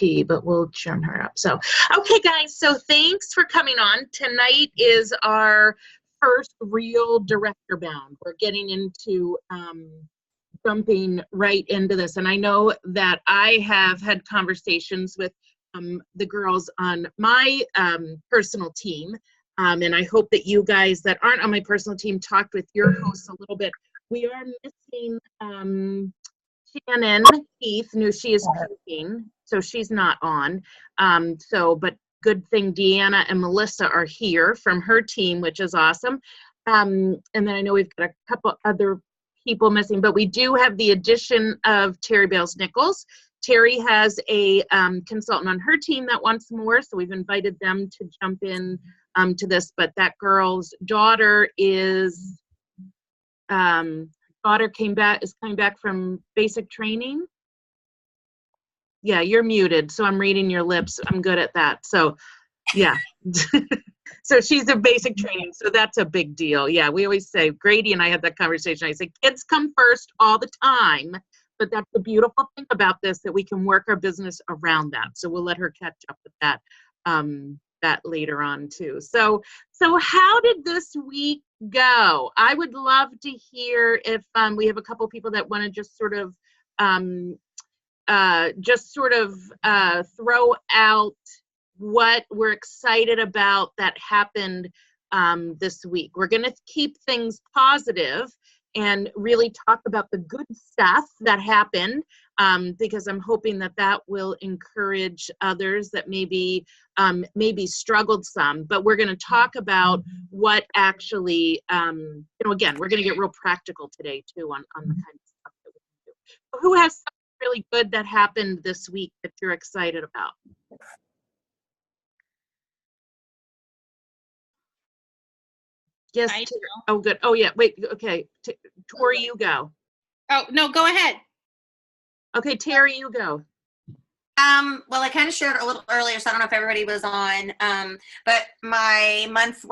T, but we'll churn her up. So, okay, guys, so thanks for coming on. Tonight is our first real director bound. We're getting into jumping right into this. And I know that I have had conversations with the girls on my personal team. And I hope that you guys that aren't on my personal team talked with your hosts a little bit. We are missing Shannon Heath, knew she is cooking, so she's not on. But good thing Deanna and Melissa are here from her team, which is awesome. And then I know we've got a couple other people missing, but we do have the addition of Terry Bales-Nichols. Terry has a consultant on her team that wants more, so we've invited them to jump in to this. But that girl's daughter is coming back from basic training. Yeah, you're muted, so I'm reading your lips. I'm good at that. So, yeah. So she's in basic training, so that's a big deal. Yeah, we always say, Grady and I had that conversation. I say, kids come first all the time, but that's the beautiful thing about this, that we can work our business around that. So we'll let her catch up with that that later on too. So how did this week go? I would love to hear if we have a couple people that want to just sort of throw out what we're excited about that happened this week. We're going to keep things positive and really talk about the good stuff that happened, because I'm hoping that that will encourage others that maybe struggled some. But we're going to talk about what actually, again, we're going to get real practical today too on the kind of stuff that we can do. Who has something really good that happened this week that you're excited about? Yes. Oh, good. Oh, yeah. Wait. Okay. Tori, you go. Oh, no, go ahead. Okay, Terry, you go. Well, I kind of shared a little earlier, so I don't know if everybody was on, but my month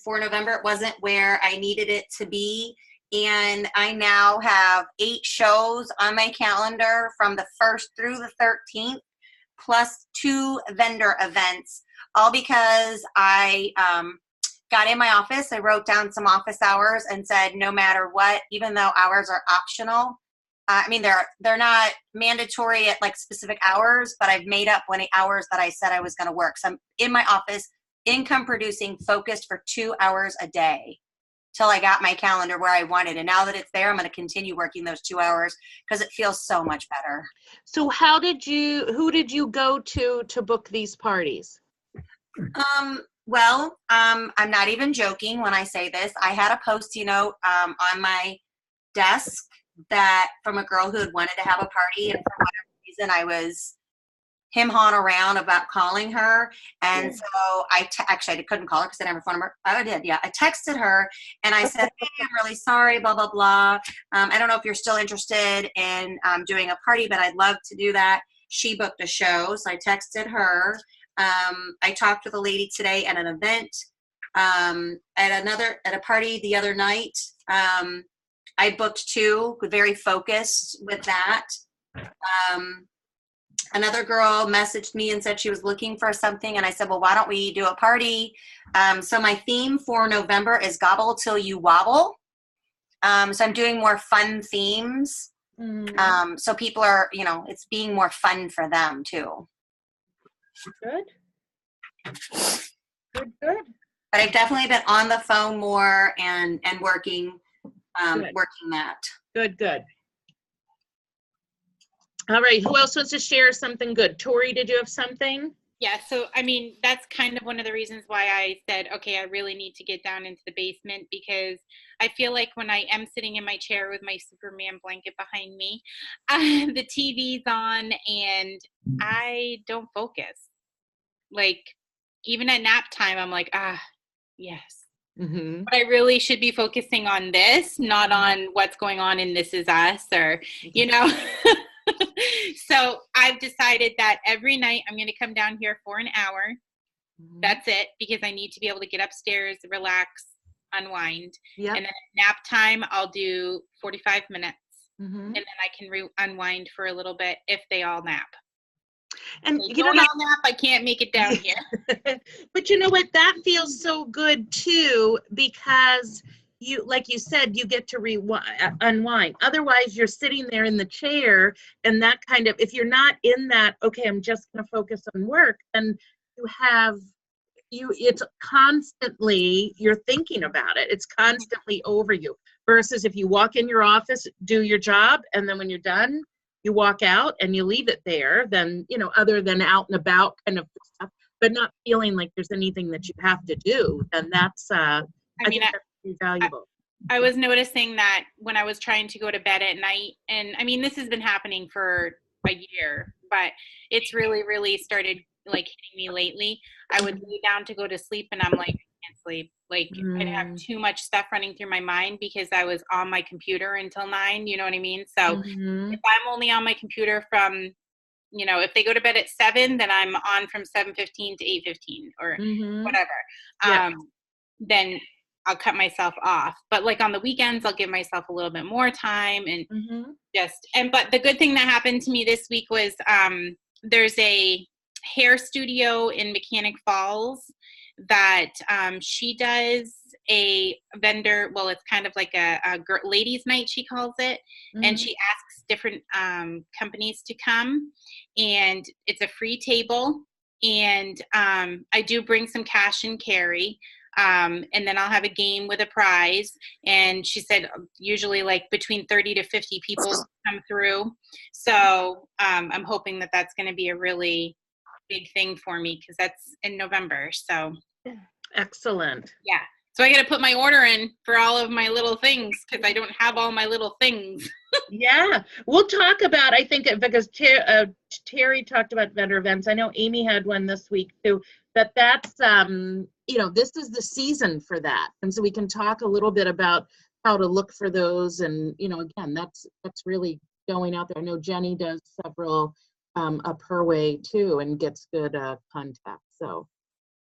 for November, it wasn't where I needed it to be. And I now have 8 shows on my calendar from the 1st through the 13th, plus 2 vendor events, all because I got in my office. I wrote down some office hours and said, no matter what, even though hours are optional, I mean, they're not mandatory at like specific hours, but I've made up 20 hours that I said I was going to work. So I'm in my office, income producing, focused for 2 hours a day till I got my calendar where I wanted. And now that it's there, I'm going to continue working those 2 hours because it feels so much better. So who did you go to book these parties? Well, I'm not even joking when I say this. I had a Post-it note on my desk that from a girl who had wanted to have a party, and for whatever reason I was him-hawing around about calling her, and so actually I couldn't call her because I didn't have her phone number. I did, yeah. I texted her and I said, hey, I'm really sorry, blah blah blah. I don't know if you're still interested in doing a party, but I'd love to do that. She booked a show, so I texted her. I talked with a lady today at an event, at a party the other night. I booked 2, very focused with that. Another girl messaged me and said she was looking for something, and I said, well, why don't we do a party? So my theme for November is Gobble Till You Wobble. So I'm doing more fun themes. So people are, it's being more fun for them too. Good. But I've definitely been on the phone more and working that. Good. All right. Who else wants to share something good? Tori, did you have something? Yeah. So, I mean, that's kind of one of the reasons why I said, okay, I really need to get down into the basement, because I feel like when I am sitting in my chair with my Superman blanket behind me, the TV's on and I don't focus. Like, even at nap time, I'm like, yes. Mm-hmm. But I really should be focusing on this, not on what's going on in This Is Us, or, So I've decided that every night I'm going to come down here for an hour. Mm-hmm. That's it, because I need to be able to get upstairs, relax, unwind. Yep. And then at nap time, I'll do 45 minutes. Mm-hmm. And then I can unwind for a little bit if they all nap. And Like, you know, don't nap, I can't make it down here. but you know what? That feels so good too, because you, like you said, you get to unwind. Otherwise, you're sitting there in the chair, and that kind of, if you're not in that, okay, I'm just going to focus on work, then it's constantly, you're thinking about it. It's constantly over you. Versus if you walk in your office, do your job, and then when you're done, you walk out and you leave it there, then, you know, other than out and about kind of stuff, but not feeling like there's anything that you have to do, then that's, I think that's pretty valuable. I was noticing that when I was trying to go to bed at night, and I mean, this has been happening for a year, but it's really, really started like hitting me lately. I would lay down to go to sleep and I'm like, I can't sleep. Like I'd have too much stuff running through my mind because I was on my computer until 9, you know what I mean? So if I'm only on my computer from, you know, if they go to bed at 7, then I'm on from 7:15 to 8:15 or whatever. Then I'll cut myself off. But like on the weekends, I'll give myself a little bit more time and but the good thing that happened to me this week was there's a hair studio in Mechanic Falls that she does a vendor, well, it's kind of like a ladies night, she calls it, and she asks different companies to come, and it's a free table, and I do bring some cash and carry, and then I'll have a game with a prize, and she said usually like between 30 to 50 people come through, so I'm hoping that that's going to be a really big thing for me because that's in November. So excellent. Yeah. So I got to put my order in for all of my little things because I don't have all my little things. Yeah. We'll talk about, I think, because Terry talked about vendor events. I know Amy had one this week too, that's, you know, this is the season for that. And so we can talk a little bit about how to look for those. And, you know, again, that's really going out there. I know Jenny does several up her way too and gets good contact. So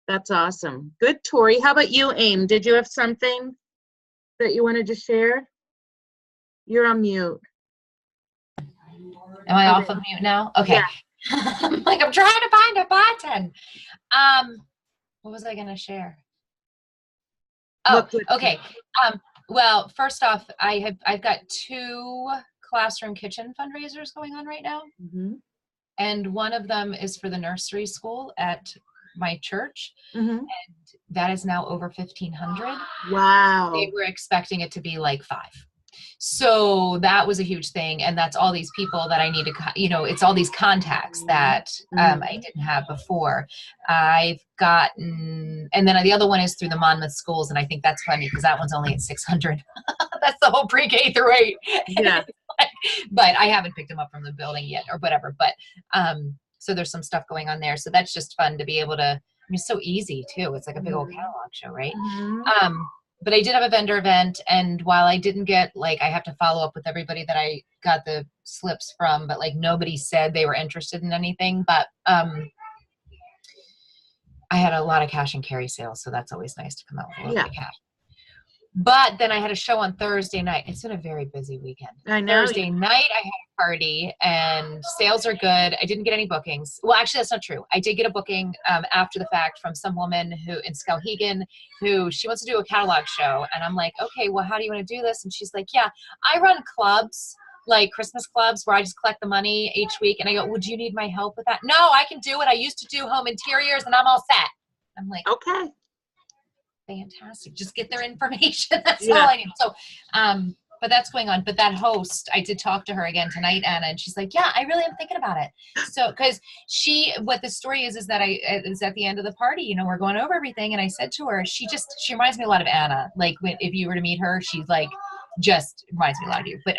that's awesome. Good, Tori. How about you, Aim? Did you have something that you wanted to share? You're on mute. Am I off of mute now? Okay. Yeah. I'm like, I'm trying to find a button. What was I going to share? Oh, okay. Well, first off, I've got 2 classroom kitchen fundraisers going on right now. And one of them is for the nursery school at my church. And that is now over 1,500. Wow. They were expecting it to be like 5. So that was a huge thing. And that's all these people that I need to, you know, it's all these contacts that I didn't have before. I've gotten, and then the other one is through the Monmouth schools. And I think that's funny because that one's only at 600. That's the whole pre-K through 8. Yeah. But I haven't picked them up from the building yet or whatever. But so there's some stuff going on there. So that's just fun to be able to, I mean, it's so easy too. It's like a big old catalog show, right? But I did have a vendor event, and while I didn't get, like, I have to follow up with everybody that I got the slips from, but like nobody said they were interested in anything, but I had a lot of cash and carry sales, so that's always nice to come out with a little bit of cash. But then I had a show on Thursday night. It's been a very busy weekend. I know. Thursday night, I had a party, and sales are good. I didn't get any bookings. Well, actually, that's not true. I did get a booking after the fact from some woman who in Skowhegan who she wants to do a catalog show. And I'm like, okay, well, how do you want to do this? And she's like, yeah, I run clubs, like Christmas clubs where I just collect the money each week. And I go, well, do you need my help with that? No, I can do it. I used to do home interiors, and I'm all set. I'm like, okay. Fantastic. Just get their information. That's all I need. So, but that's going on. But that host, I did talk to her again tonight, Anna, and she's like, yeah, I really am thinking about it. So, because what the story is that is at the end of the party, you know, we're going over everything. And I said to her, she reminds me a lot of Anna. Like if you were to meet her, she's like, just reminds me a lot of you. But,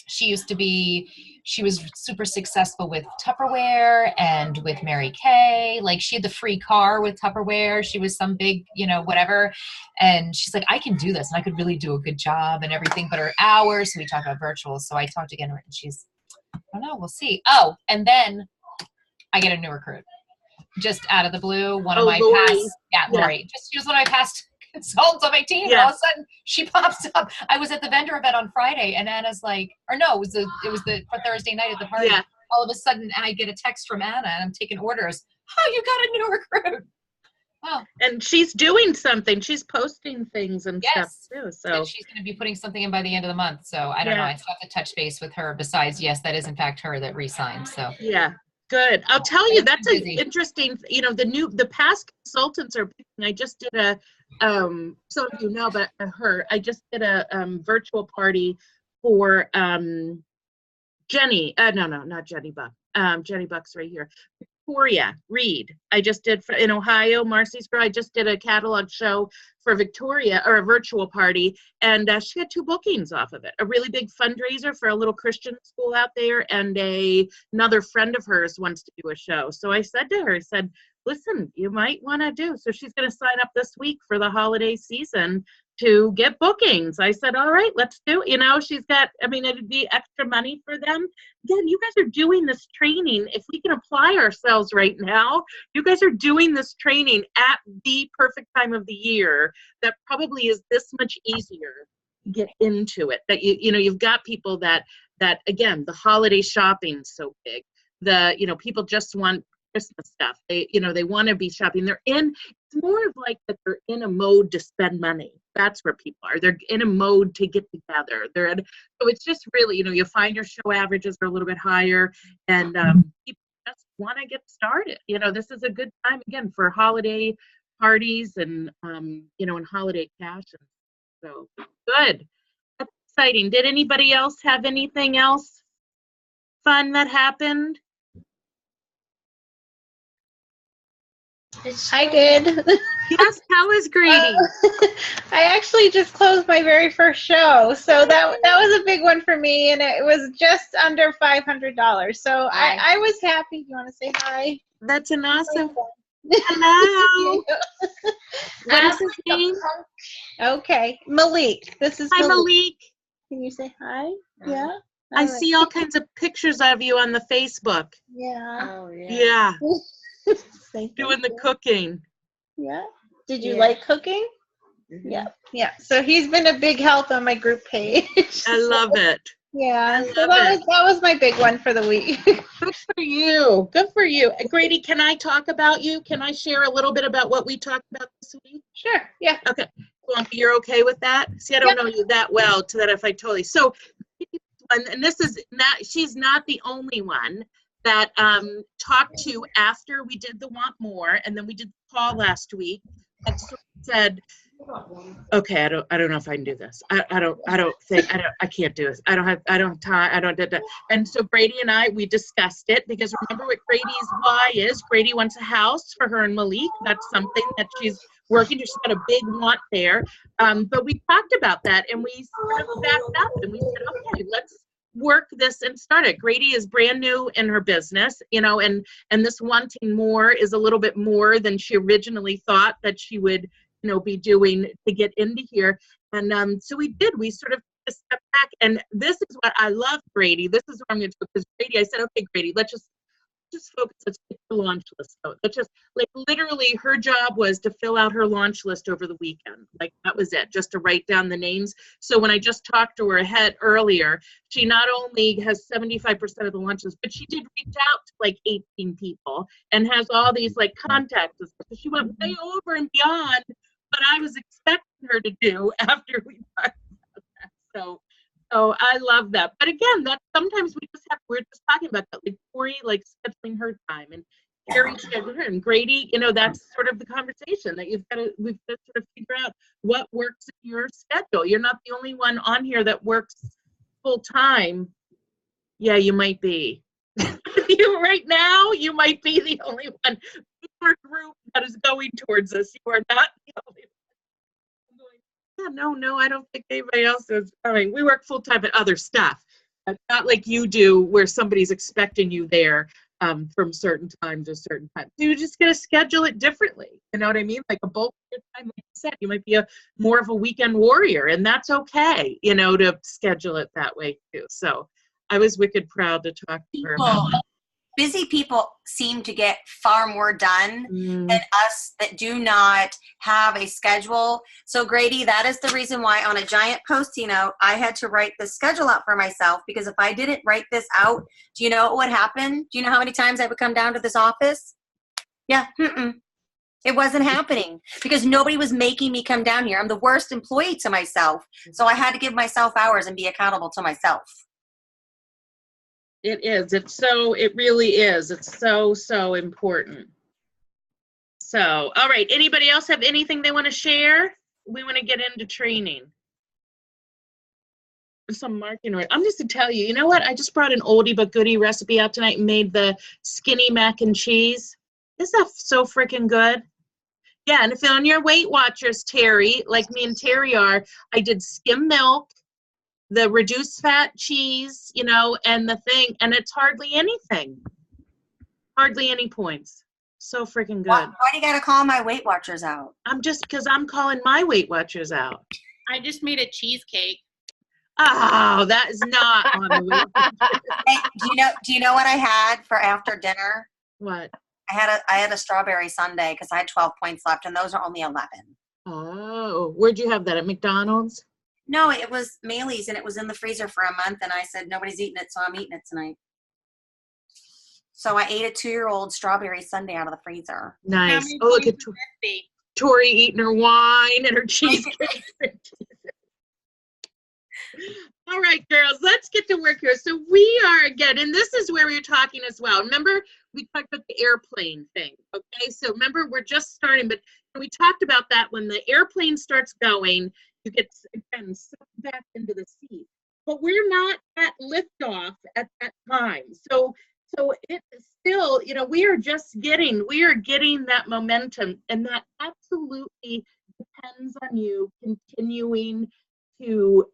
she was super successful with Tupperware and with Mary Kay. Like she had the free car with Tupperware. She was some big, you know, whatever. And she's like, I can do this and I could really do a good job and everything, but her hours. So we talked about virtual. So I talked again and she's, I don't know, we'll see. Oh, and then I get a new recruit just out of the blue. One of my past, Lori, she was one of my past consultants on my team, and all of a sudden she pops up. I was at the vendor event on Friday, and Anna's like, or no, it was the for Thursday night at the party. all of a sudden I get a text from Anna and I'm taking orders. Oh, you got a new recruit. Oh. And she's doing something. She's posting things and stuff Yes. too. And So she's going to be putting something in by the end of the month. So I don't know. I still have to touch base with her. Besides, yes, that is in fact her that re-signed. So yeah, good. I'll tell you, that's an busy. interesting, you know, the past consultants are picking. I just did a, some of you know, but I just did a virtual party for Jenny. No, not Jenny Buck. Jenny Buck's right here. Victoria Reed. I just did in Ohio, Marcy's girl. I just did a catalog show for Victoria, or a virtual party, and she had 2 bookings off of it. A really big fundraiser for a little Christian school out there, and another friend of hers wants to do a show. So I said to her, I said, listen, you might want to do. So she's going to sign up this week for the holiday season to get bookings. I said, all right, let's do it. You know, she's got, I mean, it'd be extra money for them. Again, you guys are doing this training. If we can apply ourselves right now, you guys are doing this training at the perfect time of the year that probably is this much easier to get into it. That you know, you've got people that again, the holiday shopping's so big. People just want Christmas stuff. They want to be shopping. It's more of like that they're in a mode to spend money. That's where people are. They're in a mode to get together. So it's just really, you find your show averages are a little bit higher, and people just want to get started. This is a good time again for holiday parties and and holiday cash. So good. That's exciting. Did anybody else have anything else fun that happened? I did. Yes, how is Grady? I actually just closed my very first show, so that was a big one for me, and it was just under $500. So I was happy. You want to say hi? That's an awesome. Hello. What is his name? Okay, Malik. This is Hi, Malik. Can you say hi? Yeah. I see all kinds of pictures of you on the Facebook. Yeah. Oh yeah. Yeah. Doing the cooking. Yeah. Did you like cooking? Mm-hmm. Yeah. Yeah. So he's been a big help on my group page. I love it. Yeah. So that was my big one for the week. Good for you. Good for you. Grady, can I talk about you? Can I share a little bit about what we talked about this week? Sure. Yeah. Okay. Well, you're okay with that? See, I don't know you that well to that if I totally. So, and this is not, she's not the only one that talked to after we did the Want More, and then we did the call last week, that sort of said, okay, I don't know if I can do this. I can't do this. I don't have time. And so Grady and I, we discussed it, because remember what Grady's why is. Grady wants a house for her and Malik. That's something that she's working. She's got a big want there. But we talked about that, and we sort of backed up, and we said, okay, let's work this and start it. Grady is brand new in her business, and this wanting more is a little bit more than she originally thought that she would, be doing to get into here. And so we sort of took a step back, and this is what I love, Grady. This is what I'm going to do, because Grady, I said, okay, Grady, let's just focus. Let's get the launch list out. Let's just, like, literally her job was to fill out her launch list over the weekend. Like, that was it, just to write down the names. So when I just talked to her earlier, she not only has 75% of the launch list, but she did reach out to like 18 people and has all these like contacts. So she went way over and beyond what I was expecting her to do after we talked about that. So I love that. But again, that sometimes we're just talking about that, like Tori, like scheduling her time, and Carrie scheduling her, and Grady, that's sort of the conversation that we've got to sort of figure out what works in your schedule. You're not the only one on here that works full time. Yeah, you might be. Right now, you might be the only one in our group that is going towards this. You are not the only one. Yeah, no, I don't think anybody else is. I mean, we work full time at other stuff. Not like you do, where somebody's expecting you there from certain time to certain time. So you're just going to schedule it differently. You know what I mean? Like a bulk of your time, like you said, you might be more of a weekend warrior, and that's okay, to schedule it that way too. So I was wicked proud to talk to her about that. busy people seem to get far more done Mm. than us that do not have a schedule. So Grady, that is the reason why on a giant Post-it note, I had to write the schedule out for myself, because if I didn't write this out, do you know what would happen? Do you know how many times I would come down to this office? Yeah, it wasn't happening because nobody was making me come down here. I'm the worst employee to myself. So I had to give myself hours and be accountable to myself. It is. It really is. It's so important. So, all right. Anybody else have anything they want to share? We want to get into training. Some marketing. I'm just to tell you, you know what? I just brought an oldie but goodie recipe out tonight and made the skinny mac and cheese. Isn't that so freaking good? Yeah, and if on your Weight Watchers, Terry, like me and Terry are, I did skim milk, the reduced fat cheese, you know, and the thing, and it's hardly anything. Hardly any points. So freaking good. Why do you got to call my Weight Watchers out? Because I'm calling my Weight Watchers out. I just made a cheesecake. Oh, that is not on the Weight Watchers. Hey, do you know what I had for after dinner? What? I had a strawberry sundae because I had 12 points left, and those are only 11. Oh, where'd you have that? At McDonald's? No, it was Mailey's, and it was in the freezer for a month, and I said, nobody's eating it, so I'm eating it tonight. So I ate a 2-year-old strawberry sundae out of the freezer. Nice. How many Oh, look points at would that be? Tori eating her wine and her cheesecake. All right, girls, let's get to work here. So we are, again, and this is where we were talking as well. Remember, we talked about the airplane thing, okay? So remember, we're just starting, but we talked about that when the airplane starts going, you get, again, sucked back into the seat. But we're not at liftoff at that time. So it is still, you know, we are getting that momentum, and that absolutely depends on you continuing to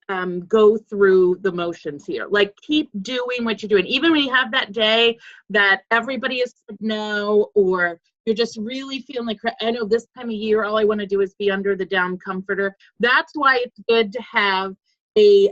go through the motions here. Like, keep doing what you're doing. Even when you have that day that everybody has said no, or you're just really feeling like, I know this time of year, all I want to do is be under the down comforter. That's why it's good to have the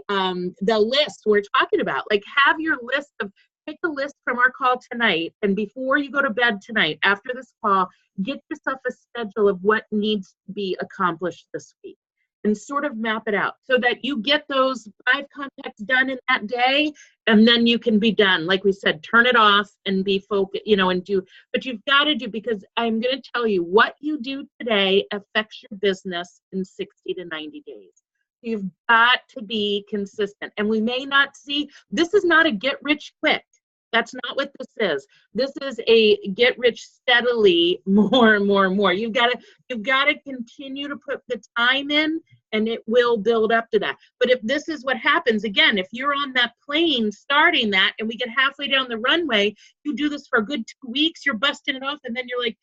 list we're talking about. Like, have your list of, take the list from our call tonight, and before you go to bed tonight, after this call, get yourself a schedule of what needs to be accomplished this week. And sort of map it out so that you get those 5 contacts done in that day, and then you can be done. Like we said, turn it off and be focused, you know, and do, but you've got to do, because I'm going to tell you, what you do today affects your business in 60 to 90 days. You've got to be consistent. And we may not see, this is not a get rich quick. That's not what this is. This is a get rich steadily, more and more and more. You've got to continue to put the time in, and it will build up to that. But if this is what happens, again, if you're on that plane starting that, and we get halfway down the runway, you do this for a good 2 weeks, you're busting it off, and then you're like,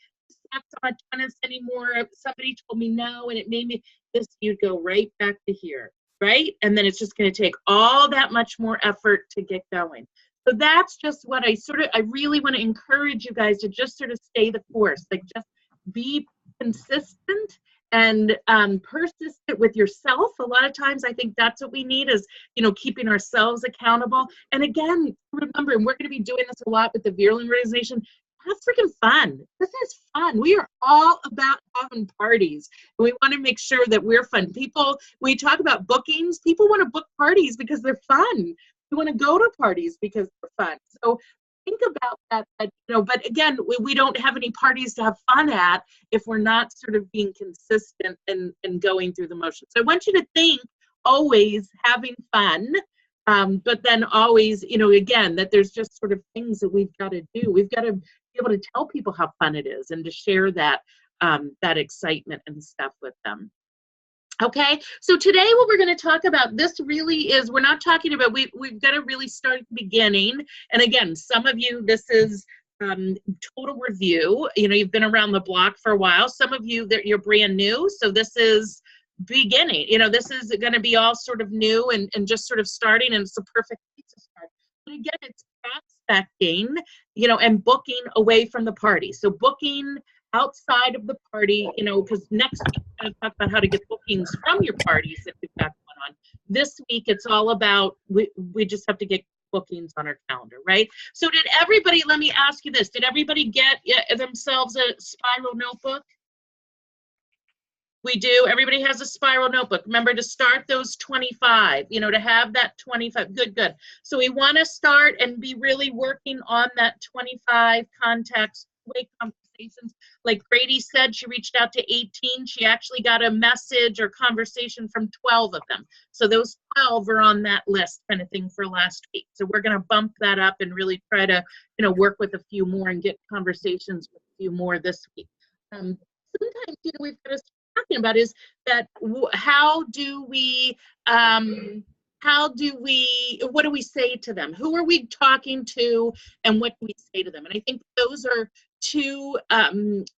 I'm not doing this anymore. Somebody told me no, and it made me this. You go right back to here, right? And then it's just going to take all that much more effort to get going. So that's just what I really want to encourage you guys to just sort of stay the course, like just be consistent and persistent with yourself. A lot of times I think that's what we need is, you know, keeping ourselves accountable. And again, remember, and we're going to be doing this a lot with the Veerling organization, have freaking fun. This is fun. We are all about having parties. And we want to make sure that we're fun. People, when we talk about bookings, people want to book parties because they're fun. We want to go to parties because they're fun. So think about that, you know, but again, we don't have any parties to have fun at if we're not sort of being consistent and going through the motions. So I want you to think always having fun, but then always, you know, again, that there's just sort of things that we've got to do. We've got to be able to tell people how fun it is and to share that, that excitement and stuff with them. Okay, so today what we're going to talk about, this really is, we're not talking about, we've got to really start at the beginning. And again, some of you, this is total review. You know, you've been around the block for a while. Some of you, that you're brand new. So this is beginning. You know, this is going to be all sort of new and just sort of starting, and it's a perfect place to start. But again, it's prospecting, you know, and booking away from the party. So booking outside of the party, you know, because next week we're going to talk about how to get bookings from your parties if you've got one on. This week it's all about, we just have to get bookings on our calendar, right? So did everybody, let me ask you this, did everybody get themselves a spiral notebook? We do. Everybody has a spiral notebook. Remember to start those 25, you know, to have that 25. Good, good. So we want to start and be really working on that 25 context way conversations. Like Grady said, she reached out to 18. She actually got a message or conversation from 12 of them. So those 12 are on that list kind of thing for last week. So we're going to bump that up and really try to, you know, work with a few more and get conversations with a few more this week. Sometimes, you know, we've got to talking about is that how do we what do we say to them? Who are we talking to and what do we say to them? And I think those are two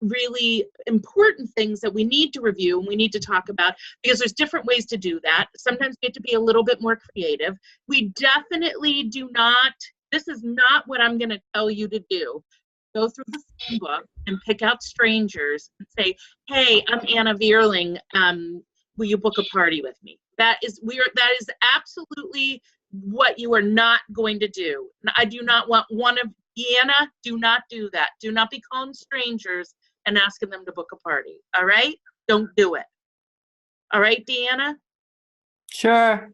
really important things that we need to review and we need to talk about, because there's different ways to do that. Sometimes we have to be a little bit more creative. We definitely do not, this is not what I'm going to tell you to do. Go through the phone book and pick out strangers and say, hey, I'm Anna Vierling. Will you book a party with me? That is absolutely what you are not going to do. I do not want one of Anna, do not do that. Do not be calling strangers and asking them to book a party. All right? Don't do it. All right, Deanna? Sure.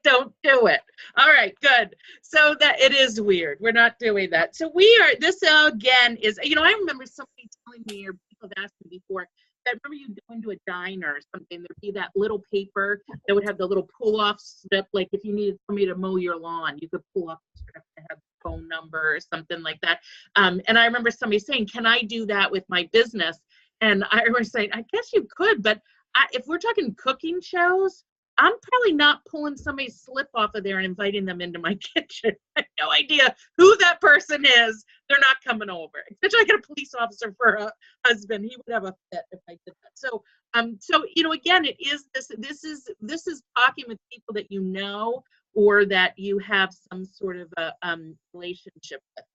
Don't do it. All right, good. So that it is weird. We're not doing that. So we are, this again is, you know, I remember somebody telling me, or people have asked me before, that remember you go into a diner or something, there'd be that little paper that would have the little pull-off strip, like if you needed somebody to mow your lawn, you could pull off the strip and have the phone number or something like that. And I remember somebody saying, can I do that with my business? And I remember saying, I guess you could, but if we're talking cooking shows, I'm probably not pulling somebody's slip off of there and inviting them into my kitchen. I have no idea who that person is. They're not coming over. Especially I get a police officer for a husband. He would have a fit if I did that. So, you know, again, it is this is talking with people that you know or that you have some sort of a relationship with.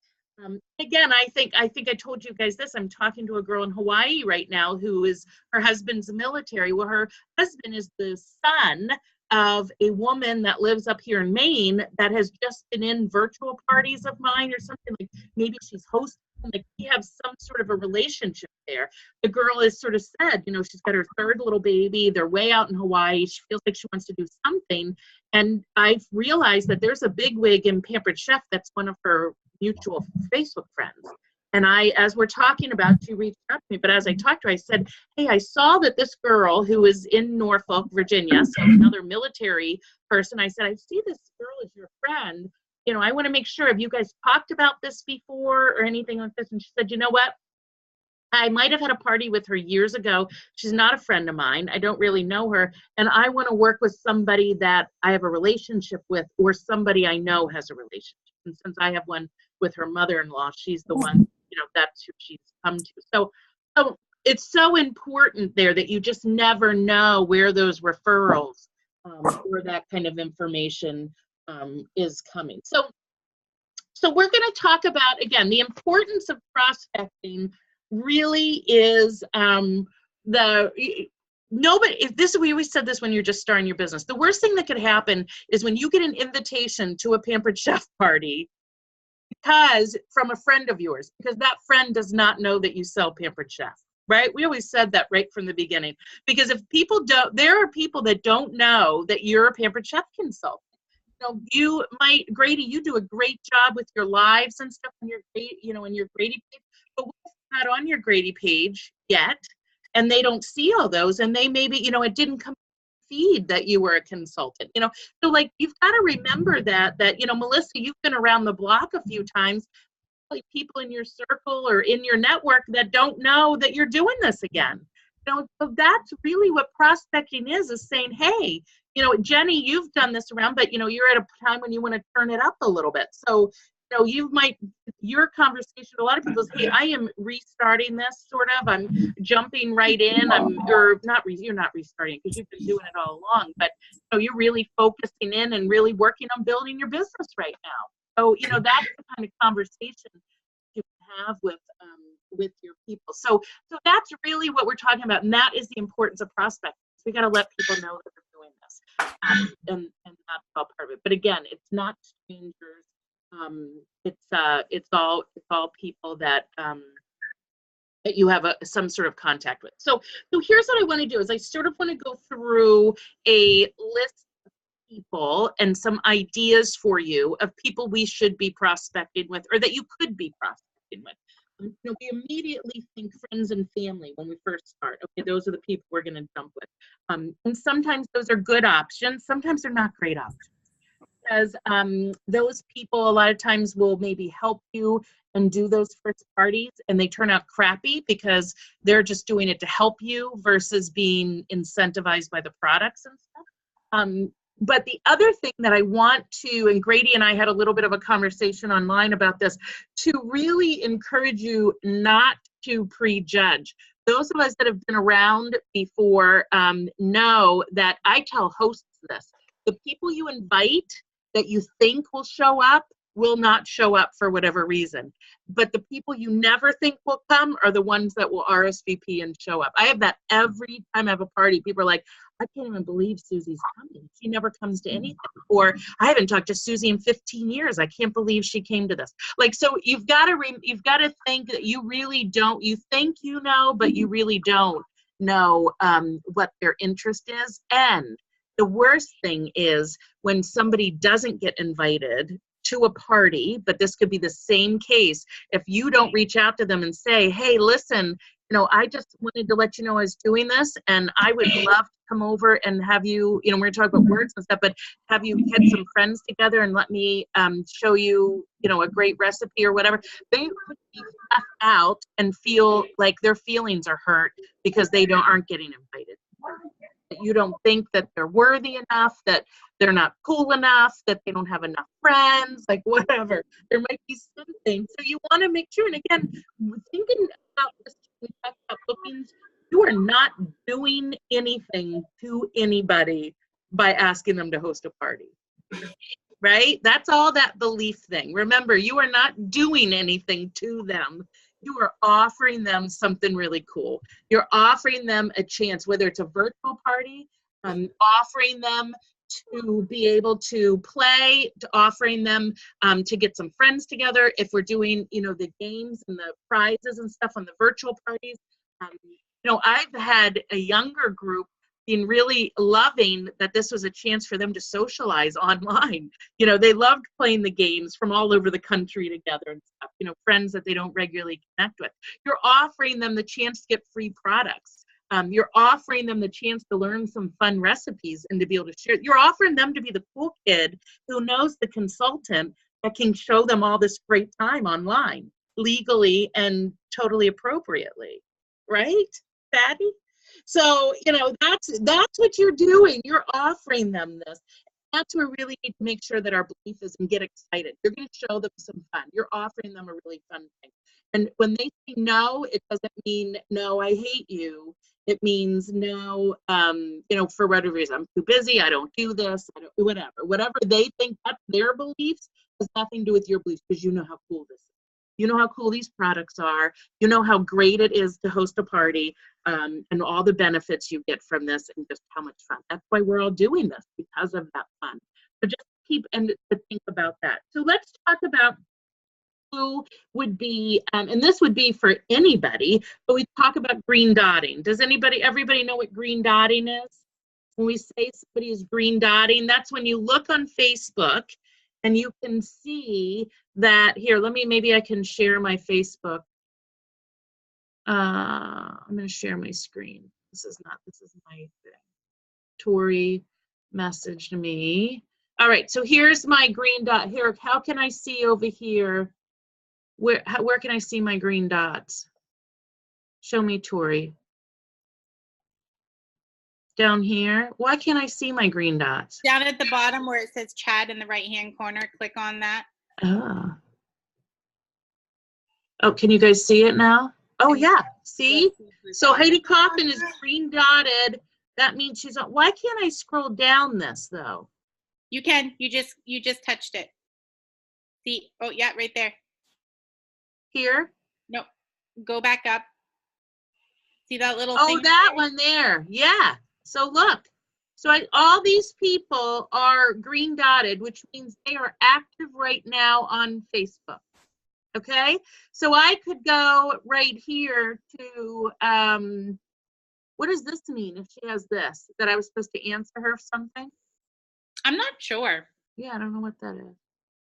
Again, I think I told you guys this. I'm talking to a girl in Hawaii right now who is, her husband's military. Well, her husband is the son of a woman that lives up here in Maine that has just been in virtual parties of mine or something. Like maybe she's hosting, like we have some sort of a relationship there. The girl has sort of said, you know, she's got her third little baby. They're way out in Hawaii. She feels like she wants to do something. And I've realized that there's a bigwig in Pampered Chef that's one of her mutual Facebook friends. And as we're talking about, she reached out to me, but as I talked to her, I said, hey, I saw that this girl who is in Norfolk, Virginia, so another military person, I said, I see this girl as your friend. You know, I want to make sure, have you guys talked about this before or anything like this? And she said, you know what? I might have had a party with her years ago. She's not a friend of mine. I don't really know her. And I want to work with somebody that I have a relationship with or somebody I know has a relationship. And since I have one with her mother-in-law, she's the one, you know, that's who she's come to. So it's so important there that you just never know where those referrals or that kind of information is coming. So we're going to talk about, again, the importance of prospecting really is we always said this when you're just starting your business. The worst thing that could happen is when you get an invitation to a Pampered Chef party from a friend of yours, because that friend does not know that you sell Pampered Chef, right? We always said that right from the beginning, because if people don't, there are people that don't know that you're a Pampered Chef consultant. You know, Grady, you do a great job with your lives and stuff on your, you know, in your Grady page, but what if you're not on your Grady page yet, and they don't see all those, and they maybe, you know, it didn't come feed that you were a consultant, you know. So like, you've got to remember that, you know, Melissa, you've been around the block a few times, like people in your circle or in your network that don't know that you're doing this again. You know, so that's really what prospecting is saying, hey, you know, Jenny, you've done this around, but, you know, you're at a time when you want to turn it up a little bbit. So, you know, your conversation, a lot of people say, hey, I am restarting this sort of, I'm jumping right in, you're not restarting because you've been doing it all along, but, you know, you're really focusing in and really working on building your business right now. So, you know, that's the kind of conversation you have with your people. So that's really what we're talking about. And that is the importance of prospecting. So we got to let people know that they're doing this. and that's all part of it. But again, it's not strangers. It's all people that that you have some sort of contact with. So here's what I want to do is I sort of want to go through a list of people and some ideas for you of people we should be prospecting with, or that you could be prospecting with. We immediately think friends and family when we first start. Okay, those are the people we're going to jump with. And sometimes those are good options. Sometimes they're not great options. Because those people a lot of times will maybe help you and do those first parties, and they turn out crappy because they're just doing it to help you versus being incentivized by the products and stuff. But the other thing that I want to, and Grady and I had a little bit of a conversation online about this, to really encourage you not to prejudge. Those of us that have been around before know that I tell hosts this. The people you invite that you think will show up will not show up for whatever reason. But the people you never think will come are the ones that will RSVP and show up. I have that every time I have a party. People are like, I can't even believe Susie's coming. She never comes to anything. Or I haven't talked to Susie in 15 years. I can't believe she came to this. Like, so you've got to think that you really don't, you think you know, but you really don't know what their interest is. And the worst thing is when somebody doesn't get invited to a party, but this could be the same case. If you don't reach out to them and say, hey, listen, I just wanted to let you know I was doing this, and I would love to come over and have you, we're going to talk about words and stuff, but have you get some friends together and let me show you, a great recipe or whatever. They would be left out and feel like their feelings are hurt because they aren't getting invited. You don't think that they're worthy enough, that they're not cool enough, that they don't have enough friends, like whatever. There might be something. So you want to make sure, and again, thinking about this, we talk about bookings, you are not doing anything to anybody by asking them to host a party. Right? That's all that belief thing. Remember, you are not doing anything to them. You are offering them something really cool. You're offering them a chance, whether it's a virtual party, offering them to be able to play, to offering them to get some friends together. If we're doing, the games and the prizes and stuff on the virtual parties, I've had a younger group being really loving that this was a chance for them to socialize online. They loved playing the games from all over the country together and stuff, friends that they don't regularly connect with. You're offering them the chance to get free products. You're offering them the chance to learn some fun recipes and to be able to share. You're offering them to be the cool kid who knows the consultant that can show them all this great time online, legally and totally appropriately. Right, Patty? So, that's what you're doing. You're offering them this. That's where we really need to make sure that our belief is and get excited. You're going to show them some fun. You're offering them a really fun thing. And when they say no, it doesn't mean, no, I hate you. It means no, for whatever reason, I'm too busy, I don't do this, I don't, whatever they think that's their beliefs has nothing to do with your beliefs, because you know how cool this is. You know how cool these products are. You know how great it is to host a party, and all the benefits you get from this and just how much fun. That's why we're all doing this, because of that fun. So just keep and to think about that. So let's talk about who would be, and this would be for anybody, but we talk about green dotting. Does everybody know what green dotting is? When we say somebody is green dotting, that's when you look on Facebook and you can see that, here, maybe I can share my Facebook. I'm going to share my screen. This is my thing. Tori messaged me. All right, so here's my green dot here. How can I see over here? Where can I see my green dots? Show me, Tori. Down here. Why can't I see my green dots? Down at the bottom where it says chat in the right-hand corner, click on that. Oh, can you guys see it now? Oh, yeah. See? So Heidi Coffin is green dotted. That means she's on. Why can't I scroll down this, though? You can. You just touched it. See? Oh, yeah, right there. Here? Nope. Go back up. See that little thing? thing? Oh, that one there. Yeah. So look. All these people are green dotted, which means they are active right now on Facebook. Okay, so I could go right here to, what does this mean if she has this? That I was supposed to answer her something? I'm not sure. Yeah, I don't know what that is.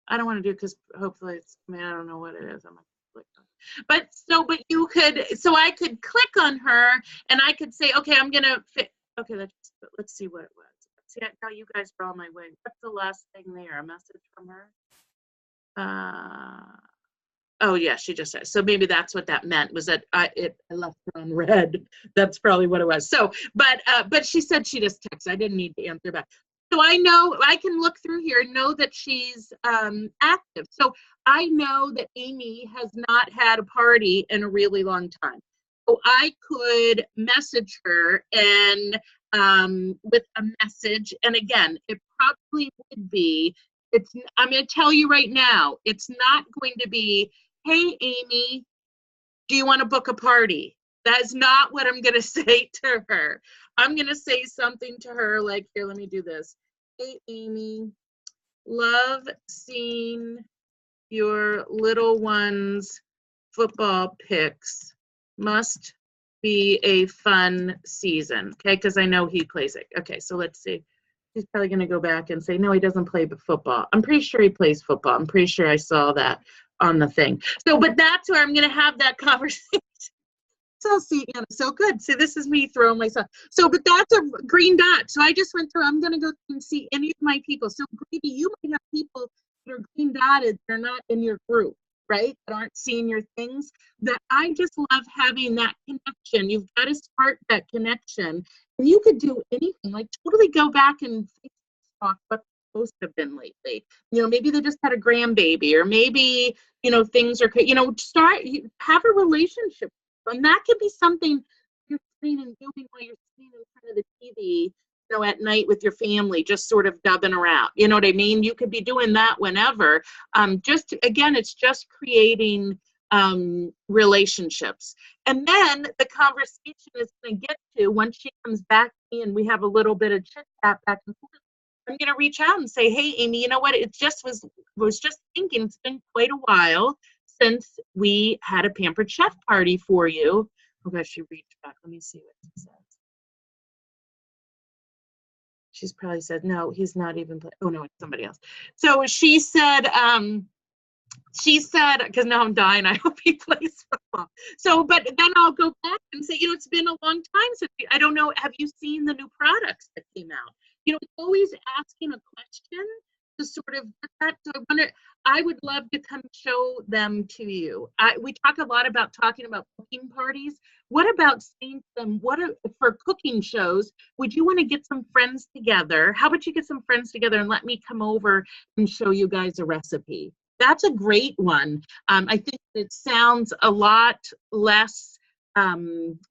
I don't want to do it because hopefully I don't know what it is. I'm like, but you could, so I could click on her and I could say, okay, I'm going to fit. Okay, let's see what it was. See, now you guys are on my way. What's the last thing there? A message from her? Oh yeah, she just said. So maybe that's what that meant, was that I left her on red. That's probably what it was. So, but she said she just texted. I didn't need to answer back. So I know I can look through here and know that she's active. So I know that Amy has not had a party in a really long time. So I could message her and with a message. And again, it probably would be. I'm going to tell you right now, it's not going to be, hey, Amy, do you want to book a party? That is not what I'm going to say to her. I'm going to say something to her like, here, let me do this. Hey, Amy, love seeing your little one's football pics. Must be a fun season, okay? Because I know he plays it. Okay, so let's see. He's probably going to go back and say, no, he doesn't play football. I'm pretty sure he plays football. I'm pretty sure I saw that on the thing. So, but that's where I'm going to have that conversation. So, see, Anna, so good. See, this is me throwing myself. So, but that's a green dot. So I just went through, I'm going to go and see any of my people. So maybe you might have people that are green dotted, they're not in your group, right? That aren't seeing your things. That I just love having that connection. You've got to start that connection. And you could do anything, like totally go back and talk what the posts have been lately. Maybe they just had a grandbaby, or maybe, things are, have a relationship. And that could be something you're sitting and doing while you're sitting in front of the TV, at night with your family, just sort of dubbing around. You know what I mean? You could be doing that whenever. It's just creating relationships. And then the conversation is going to get to, once she comes back to me and we have a little bit of chit chat back and forth, I'm going to reach out and say, hey, Amy, you know what? It just was just thinking, it's been quite a while since we had a Pampered Chef party for you. Oh gosh, she reached back. Let me see what she says. She's probably said, no, he's not even playing. Oh no, it's somebody else. So she said, because now I'm dying, I hope he plays football. So, but then I'll go back and say, it's been a long time since, I don't know, have you seen the new products that came out? It's always asking a question to sort of, so I would love to come show them to you. We talk a lot about talking about cooking parties. What about saying to them, for cooking shows, would you want to get some friends together? How about you get some friends together and let me come over and show you guys a recipe? That's a great one. I think it sounds a lot less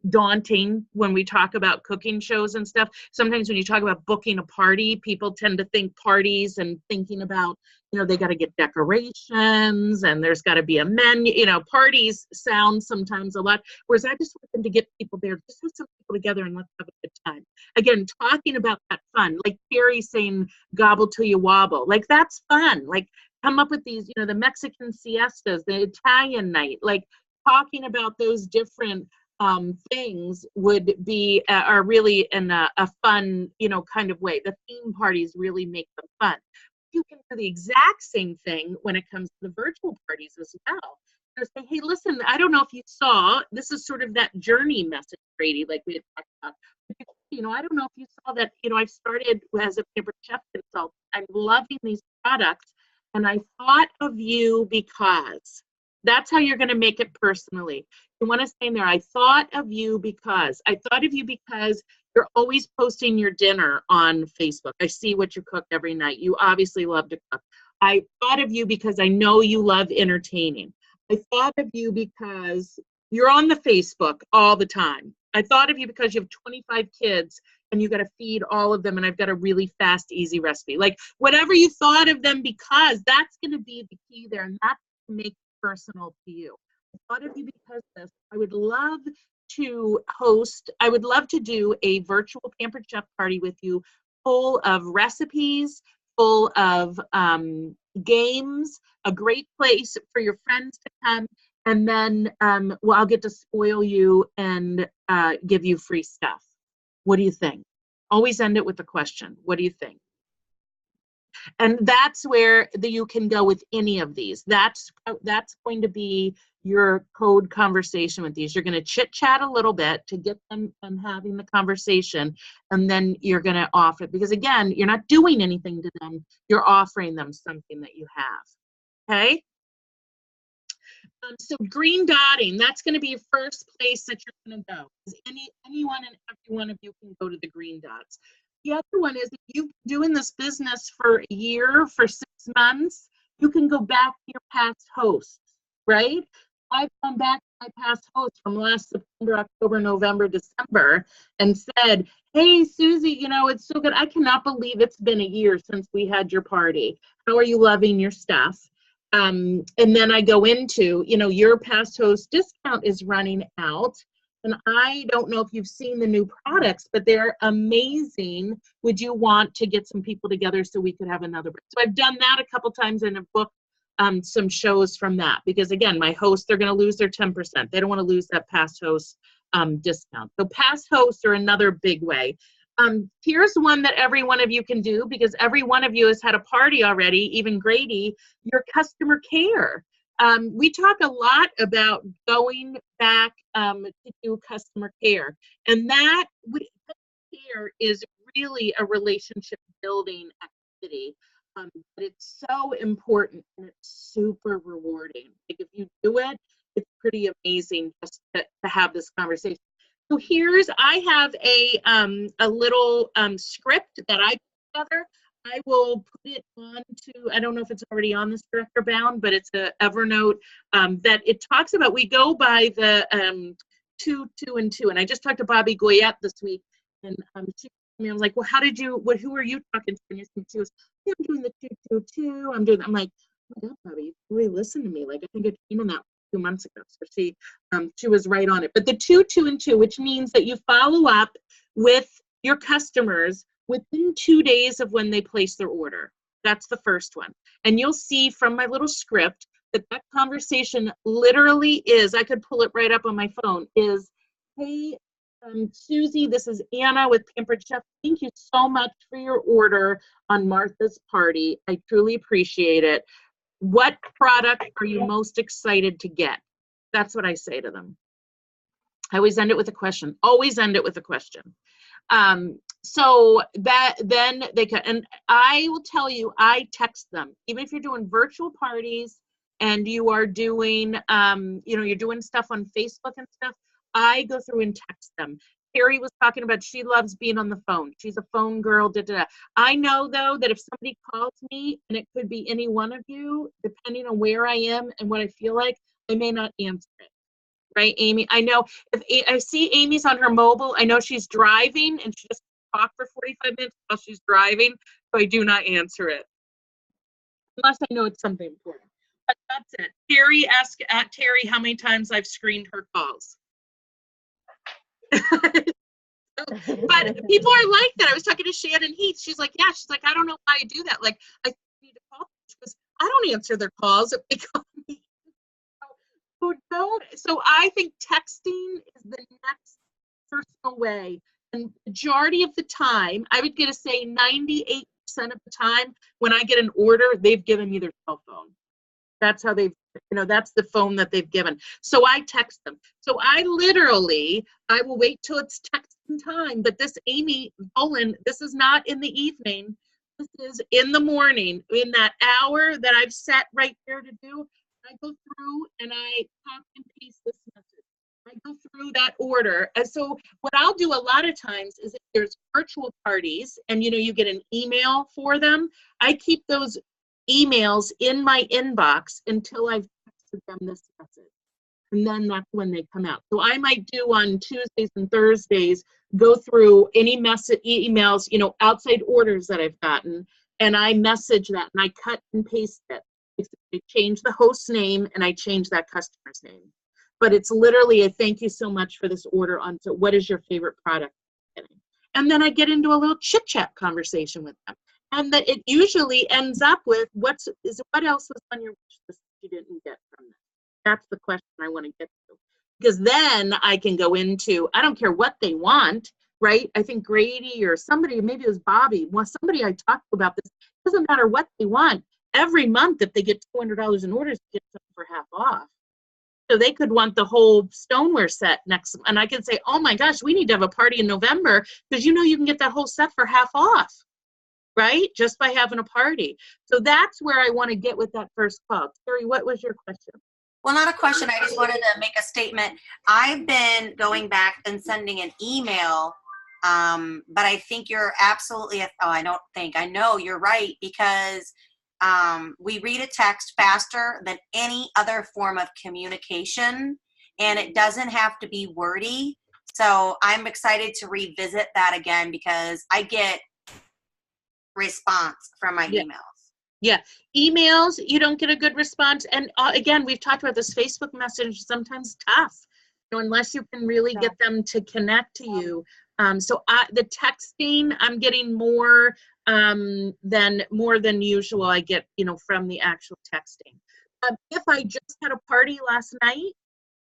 daunting when we talk about cooking shows and stuff. Sometimes when you talk about booking a party, people tend to think parties and thinking about, they got to get decorations and there's got to be a menu. Parties sound sometimes a lot, whereas I just want them to get people there, just put some people together and let's have a good time. Again, talking about that fun, like Terry saying, gobble till you wobble, like that's fun. Like come up with these, the Mexican siestas, the Italian night, like talking about those different things would be, are really in a fun, kind of way. The theme parties really make them fun. You can do the exact same thing when it comes to the virtual parties as well. Say, hey, listen, I don't know if you saw, this is sort of that journey message, Brady, like we had talked about. I don't know if you saw that, I've started as a Pampered Chef consultant. I'm loving these products. And I thought of you because. That's how you're going to make it personally. You want to say in there, I thought of you because. I thought of you because you're always posting your dinner on Facebook. I see what you cook every night. You obviously love to cook. I thought of you because I know you love entertaining. I thought of you because you're on the Facebook all the time. I thought of you because you have 25 kids and you got to feed all of them, and I've got a really fast, easy recipe. Like whatever you thought of them because, that's going to be the key there, and that's going to make it personal to you. I thought of you because this. I would love to do a virtual Pampered Chef party with you full of recipes, full of games, a great place for your friends to come. And then, well, I'll get to spoil you and give you free stuff. What do you think? Always end it with a question. What do you think? And that's where you can go with any of these. That's going to be your code conversation with these. You're going to chit chat a little bit to get them having the conversation, and then you're going to offer it, because again, you're not doing anything to them. You're offering them something that you have. Okay. So green dotting, that's going to be your first place that you're going to go. Anyone and every one of you can go to the green dots. The other one is, if you've been doing this business for a year, for 6 months, you can go back to your past hosts, right? I've gone back to my past hosts from last September, October, November, December, and said, hey, Susie, you know, it's so good. I cannot believe it's been a year since we had your party. How are you loving your stuff? And then I go into, you know, your past host discount is running out. And I don't know if you've seen the new products, but they're amazing. Would you want to get some people together so we could have another? So I've done that a couple times and have booked some shows from that, because again, my hosts, they're going to lose their 10%. They don't want to lose that past host discount. So past hosts are another big way. Here's one that every one of you can do, because every one of you has had a party already, even Grady, your customer care. We talk a lot about going back to do customer care, and that care is really a relationship building activity. But it's so important and it's super rewarding. Like, if you do it, it's pretty amazing just to have this conversation. So I have a little script that I put together. I will put it on to, I don't know if it's already on this Director Bound, but it's a Evernote that it talks about. We go by the 2, 2, and 2. And I just talked to Bobby Goyette this week, and she I was like, well, who are you talking to? And she was, yeah, I'm doing the 2, 2, 2. I'm like, oh my God, Bobby, you really listen to me. Like, I think I came on that 2 months ago. So she was right on it. But the 2, 2, and 2, which means that you follow up with your customers within 2 days of when they place their order. That's the first one. And you'll see from my little script that conversation literally is, I could pull it right up on my phone, is, hey, Susie, this is Anna with Pampered Chef. Thank you so much for your order on Martha's party. I truly appreciate it. What product are you most excited to get? That's what I say to them. I always end it with a question. Always end it with a question. So that then they can, and I will tell you, I text them. Even if you're doing virtual parties and you are doing, you're doing stuff on Facebook and stuff, I go through and text them. Tori was talking about she loves being on the phone. She's a phone girl. I know, though, that if somebody calls me, and it could be any one of you, depending on where I am and what I feel like, I may not answer it. Right, Amy? I know if I see Amy's on her mobile, I know she's driving and she just talked for 45 minutes while she's driving, so I do not answer it. Unless I know it's something important. But that's it. Tori, ask at Tori how many times I've screened her calls. But people are like that. I was talking to Shannon Heath. She's like, yeah, she's like, I don't know why I do that. Like, I need to call. She goes, I don't answer their calls if they call me. So I think texting is the next personal way. And majority of the time, I would get to say 98% of the time, when I get an order, they've given me their cell phone. That's how that's the phone that they've given. So I text them. So I will wait till it's texting time. But this Amy Boland, this is not in the evening. This is in the morning, in that hour that I've set right there to do. I go through and I copy and paste this message. I go through that order. And so what I'll do a lot of times is, if there's virtual parties and you get an email for them, I keep those emails in my inbox until I've texted them this message. And then that's when they come out. So I might do on Tuesdays and Thursdays, go through any emails, outside orders that I've gotten, and I message that and I cut and paste it. I change the host's name and I change that customer's name. But it's literally a thank you so much for this order on, so what is your favorite product? and then I get into a little chit chat conversation with them. And that it usually ends up with what else was on your wish list you didn't get from them? That's the question I want to get to. Because then I can go into, I don't care what they want, right? I think Grady or somebody, maybe it was Bobby, somebody I talked to about this, it doesn't matter what they want. Every month, if they get $200 in orders, they get something for half off. So they could want the whole stoneware set next, and I could say, oh my gosh, we need to have a party in November because you can get that whole set for half off, right? Just by having a party. So that's where I want to get with that first call. Tori, what was your question? Well, not a question. I just wanted to make a statement. I've been going back and sending an email, but I think you're absolutely, I know you're right, because we read a text faster than any other form of communication, and it doesn't have to be wordy. So I'm excited to revisit that again because I get response from my emails. Yeah, emails, you don't get a good response. And again, we've talked about this Facebook message, sometimes tough, unless you can really get them to connect to you. So the texting, I'm getting more than usual. I get, from the actual texting. If I just had a party last night,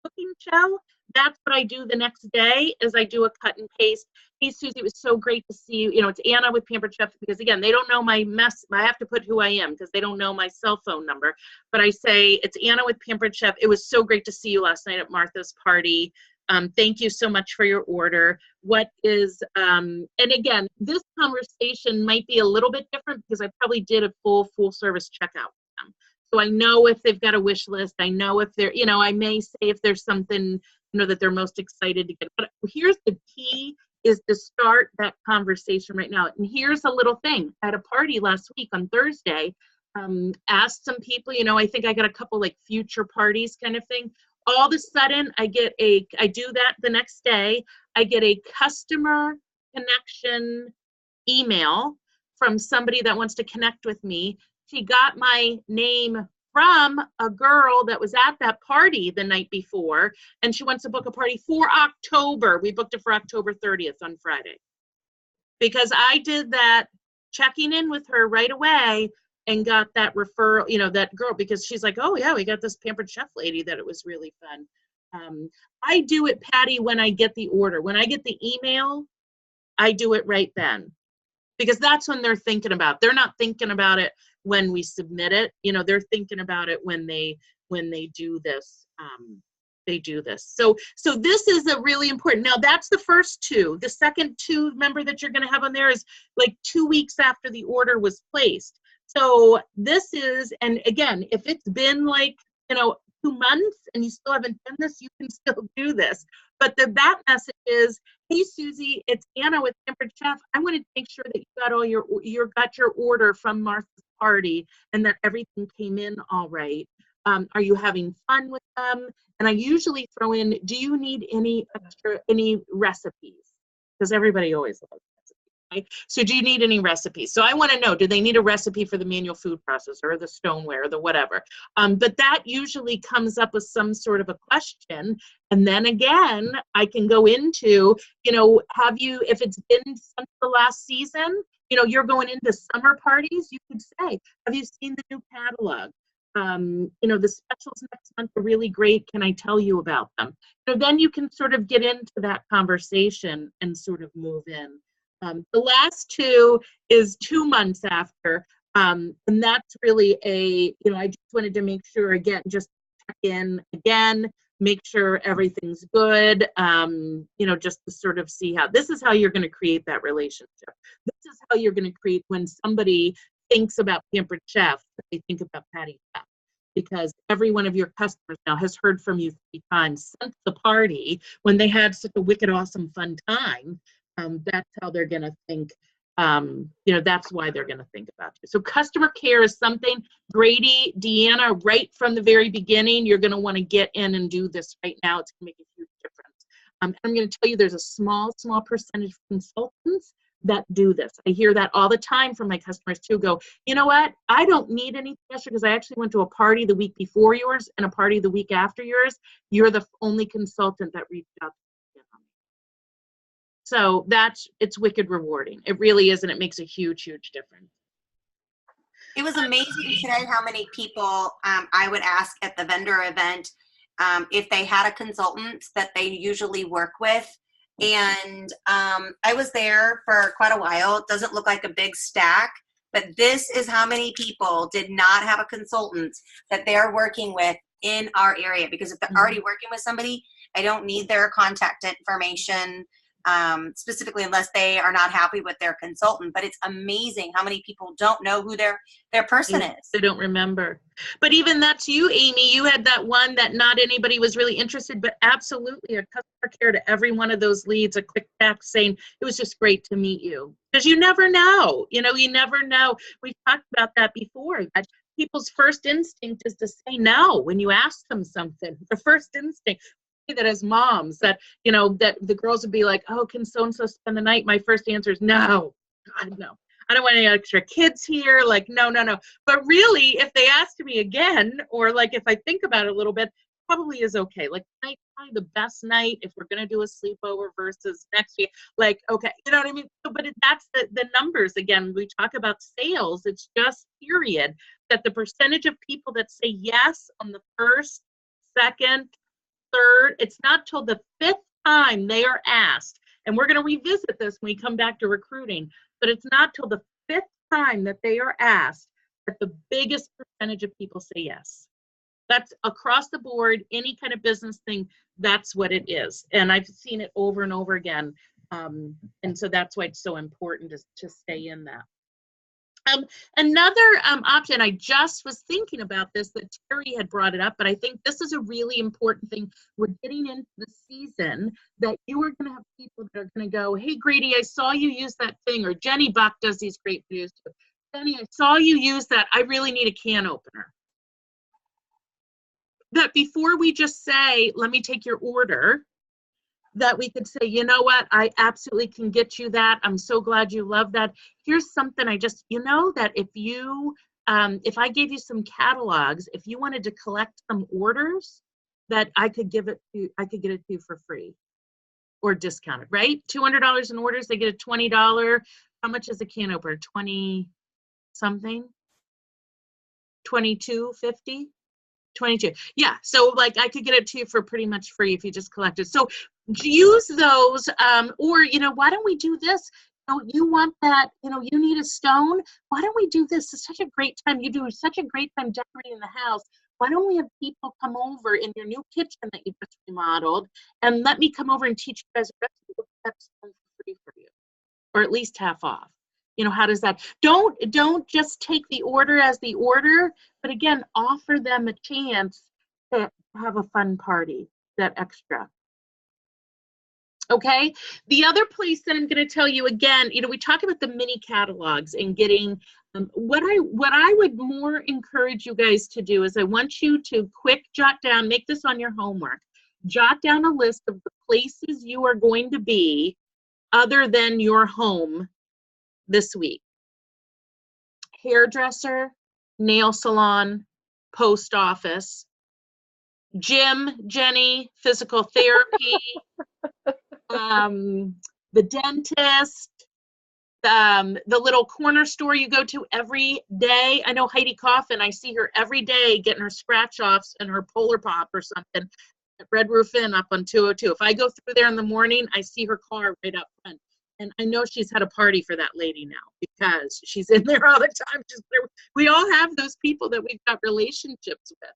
cooking show, that's what I do the next day is I do a cut and paste. Hey, Susie, it was so great to see you. It's Anna with Pampered Chef, because again, they don't know my mess. I have to put who I am because they don't know my cell phone number. But I say, it's Anna with Pampered Chef. It was so great to see you last night at Martha's party. Thank you so much for your order. What is, and again, this conversation might be a little bit different because I probably did a full service checkout with them. So I know if they've got a wish list, I know if they're, I may say if there's something, that they're most excited to get. But here's the key is to start that conversation right now. And here's a little thing. At a party last week on Thursday, asked some people, I think I got a couple like future parties kind of thing. All of a sudden I do that the next day, I get a customer connection email from somebody that wants to connect with me. She got my name from a girl that was at that party the night before, and she wants to book a party for October. We booked it for October 30th on Friday. Because I did that checking in with her right away and got that referral, that girl, because she's like, oh yeah, we got this Pampered Chef lady that it was really fun. I do it, Patty, when I get the order. When I get the email, I do it right then. Because that's when they're thinking about. They're not thinking about it when we submit it. They're thinking about it when they do this. They do this. So this is a really important. Now that's the first two. The second two, remember, that you're going to have on there is like 2 weeks after the order was placed. So this is, and again, if it's been like 2 months and you still haven't done this, you can still do this. But that message is, hey Susie, it's Anna with Pampered Chef. I wanted to make sure that you got all your order from Martha's party and that everything came in all right. Are you having fun with them? And I usually throw in, do you need any recipes? Because everybody always loves recipes, right? So do you need any recipes? So I want to know, do they need a recipe for the manual food processor or the stoneware or the whatever? But that usually comes up with some sort of a question. And then again, I can go into, if it's been since the last season, you're going into summer parties, you could say, have you seen the new catalog? The specials next month are really great. Can I tell you about them? Then you can sort of get into that conversation and sort of move in. The last two is 2 months after. And that's really I just wanted to make sure, again, just check in again, make sure everything's good, just to sort of see this is how you're going to create that relationship. This is how you're going to create when somebody thinks about Pampered Chef, they think about Patty Chef. Because every one of your customers now has heard from you 3 times since the party when they had such a wicked, awesome, fun time. That's how they're going to think. That's why they're going to think about you. So customer care is something, Grady, Deanna, right from the very beginning, you're going to want to get in and do this right now. It's going to make a huge difference. I'm going to tell you there's a small percentage of consultants that do this. I hear that all the time from my customers too. Go, you know what? I don't need any extra because I actually went to a party the week before yours and a party the week after yours. You're the only consultant that reached out to me. So it's wicked rewarding. It really is, and it makes a huge, huge difference. It was amazing today how many people I would ask at the vendor event if they had a consultant that they usually work with. And I was there for quite a while. It doesn't look like a big stack, but this is how many people did not have a consultant that they're working with in our area. Because if they're already working with somebody, I don't need their contact information specifically unless they are not happy with their consultant. But it's amazing how many people don't know who their person is. They don't remember. But even that's you, Amy. You had that one that not anybody was really interested, but absolutely a customer care to every one of those leads, a quick text saying, it was just great to meet you. Because you never know. You never know. We've talked about that before. That people's first instinct is to say no when you ask them something. The first instinct. That as moms, that that the girls would be like, oh, can so-and-so spend the night? My first answer is no. God, no. I don't want any extra kids here. Like, no. But really, if they ask me again, or like if I think about it a little bit, probably is okay. Like, night probably the best night if we're gonna do a sleepover versus next week. Like, okay, you know what I mean? But that's the numbers again. We talk about sales. It's just period that the percentage of people that say yes on the first, second, third, it's not till the fifth time they are asked, and we're going to revisit this when we come back to recruiting, but it's not till the fifth time that they are asked that the biggest percentage of people say yes. That's across the board, any kind of business thing, that's what it is. And I've seen it over and over again. And so that's why it's so important to stay in that. Another option, I just was thinking about this, that Terry had brought it up, but I think this is a really important thing. We're getting into the season that you are going to have people that are going to go, hey, Grady, I saw you use that thing, or Jenny Buck does these great videos. Jenny, I saw you use that. I really need a can opener. That before we just say, let me take your order, that we could say, you know what, I absolutely can get you that. I'm so glad you love that. Here's something I just, that if you, if I gave you some catalogs, if you wanted to collect some orders, that I could get it to you for free or discounted, right? $200 in orders, they get a $20. How much is a can opener? 20 something? 22.50? 22. Yeah. So like I could get it to you for pretty much free if you just collect it. So use those, or, why don't we do this? You want that, you need a stone. Why don't we do this? It's such a great time. You do such a great time decorating the house. Why don't we have people come over in your new kitchen that you just remodeled and let me come over and teach you guys a recipe with that stone for free for you, or at least half off. How does that? Don't just take the order as the order, but again, offer them a chance to have a fun party, that extra. Okay. The other place that I'm going to tell you again, we talk about the mini catalogs and getting, what I would more encourage you guys to do is I want you to quick jot down, make this on your homework, jot down a list of the places you are going to be other than your home this week. Hairdresser, nail salon, post office, gym, Jenny, physical therapy, the dentist, the little corner store you go to every day. I know Heidi Coffin, I see her every day getting her scratch offs and her Polar Pop or something at Red Roof Inn up on 202. If I go through there in the morning, I see her car right up front. And I know she's had a party for that lady now because she's in there all the time. We all have those people that we've got relationships with.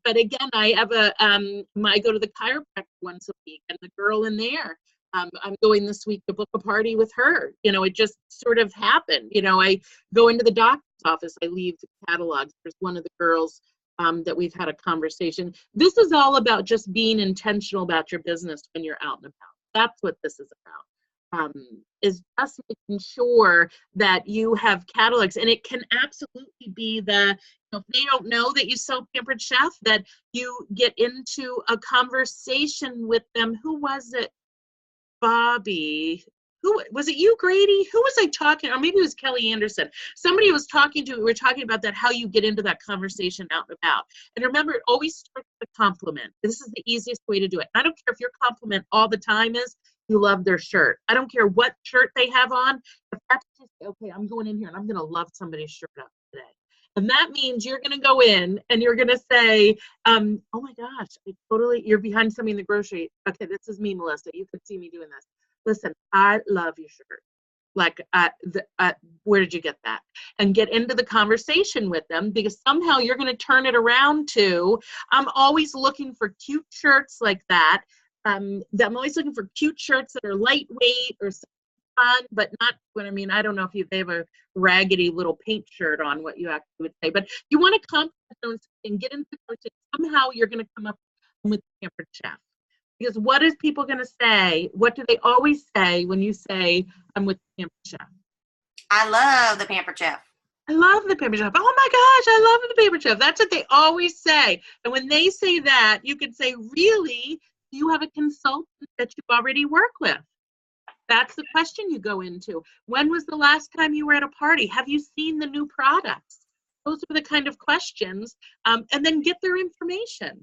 But again, I have I go to the chiropractor once a week, and the girl in there, I'm going this week to book a party with her. It just sort of happened. I go into the doctor's office, I leave the catalogs. There's one of the girls that we've had a conversation. This is all about just being intentional about your business when you're out and about. That's what this is about. Is just making sure that you have catalogs, and it can absolutely be if they don't know that you sell Pampered Chef, that you get into a conversation with them. Who was it? Bobby. Who was it? You, Grady? Who was I talking? Or maybe it was Kelly Anderson. Somebody was talking to. We were talking about that. How you get into that conversation out and about. And remember, it always starts with a compliment. This is the easiest way to do it. I don't care if your compliment all the time is, you love their shirt. I don't care what shirt they have on. If that's just, okay, I'm going in here and I'm going to love somebody's shirt up today. And that means you're going to go in and you're going to say, oh my gosh, you're behind somebody in the grocery. Okay, this is me, Melissa. You could see me doing this. Listen, I love your shirt. Like, where did you get that? And get into the conversation with them, because somehow you're going to turn it around to, I'm always looking for cute shirts like that. I'm always looking for cute shirts that are lightweight or fun, but not what I mean. I don't know if they have a raggedy little paint shirt on, what you actually would say, but you want to compliment them and get into the conversation. Somehow you're going to come up with the pampered chef. Because what is people going to say? What do they always say when you say, I'm with the pampered chef? I love the pampered chef. I love the pampered chef. Oh my gosh, I love the pampered chef. That's what they always say. And when they say that, you can say, really, do you have a consultant that you already work with? That's the question you go into. When was the last time you were at a party? Have you seen the new products? Those are the kind of questions. And then get their information.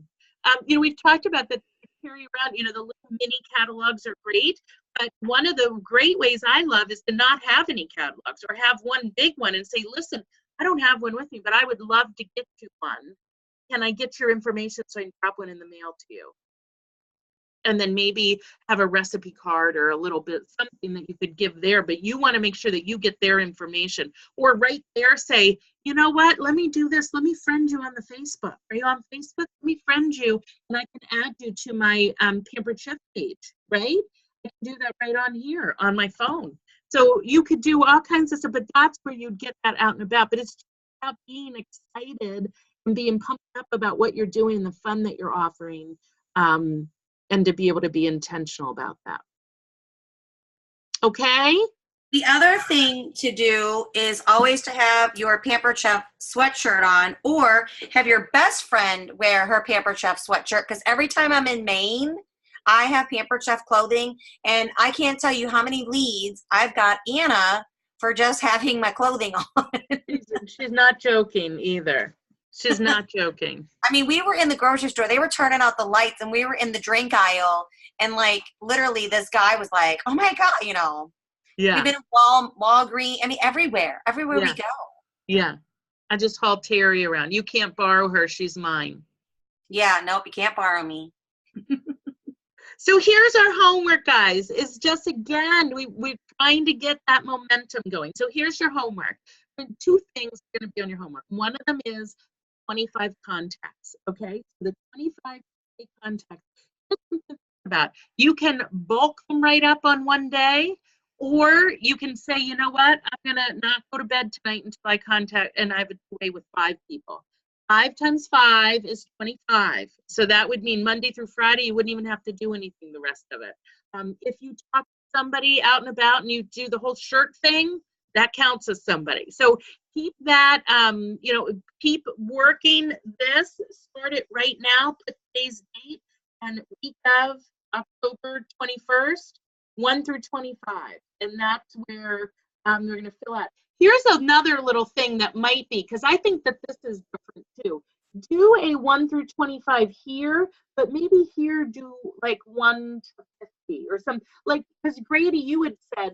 We've talked about that. Carry around, the little mini catalogs are great, but one of the great ways I love is to not have any catalogs, or have one big one and say, listen, I don't have one with me, but I would love to get you one. Can I get your information so I can drop one in the mail to you? And then maybe have a recipe card or a little bit, something that you could give there, but you want to make sure that you get their information. Or right there say, you know what, let me do this. Let me friend you on the Facebook. Are you on Facebook? Let me friend you, and I can add you to my Pampered Chef page, right? I can do that right on here on my phone. So you could do all kinds of stuff, but that's where you'd get that out and about. But it's just about being excited and being pumped up about what you're doing, the fun that you're offering. And to be able to be intentional about that. Okay? The other thing to do is always to have your Pampered Chef sweatshirt on, or have your best friend wear her Pampered Chef sweatshirt, because every time I'm in Maine, I have Pampered Chef clothing, and I can't tell you how many leads I've got Anna for just having my clothing on. She's not joking either. She's not joking. I mean, we were in the grocery store. They were turning out the lights, and we were in the drink aisle, and literally this guy was like, oh my God, Yeah. We've been in Walgreens. I mean, everywhere we go. Yeah. I just hauled Tori around. You can't borrow her. She's mine. Yeah, nope, you can't borrow me. So here's our homework, guys. It's just, again, we're trying to get that momentum going. So here's your homework. And 2 things are going to be on your homework. One of them is 25 contacts, okay? So the 25 contacts, about. You can bulk them right up on one day, or you can say, you know what, I'm going to not go to bed tonight until I contact, and I have a way with 5 people. 5 times 5 is 25. So that would mean Monday through Friday, you wouldn't even have to do anything the rest of it. If you talk to somebody out and about and you do the whole shirt thing, that counts as somebody. So keep that, keep working this. Start it right now. Put today's date and week of October 21st, 1 through 25. And that's where we're going to fill out. Here's another little thing that might be, because I think that this is different too. Do a 1 through 25 here, but maybe here do like 1 to 50 or something. Like, because Grady, you had said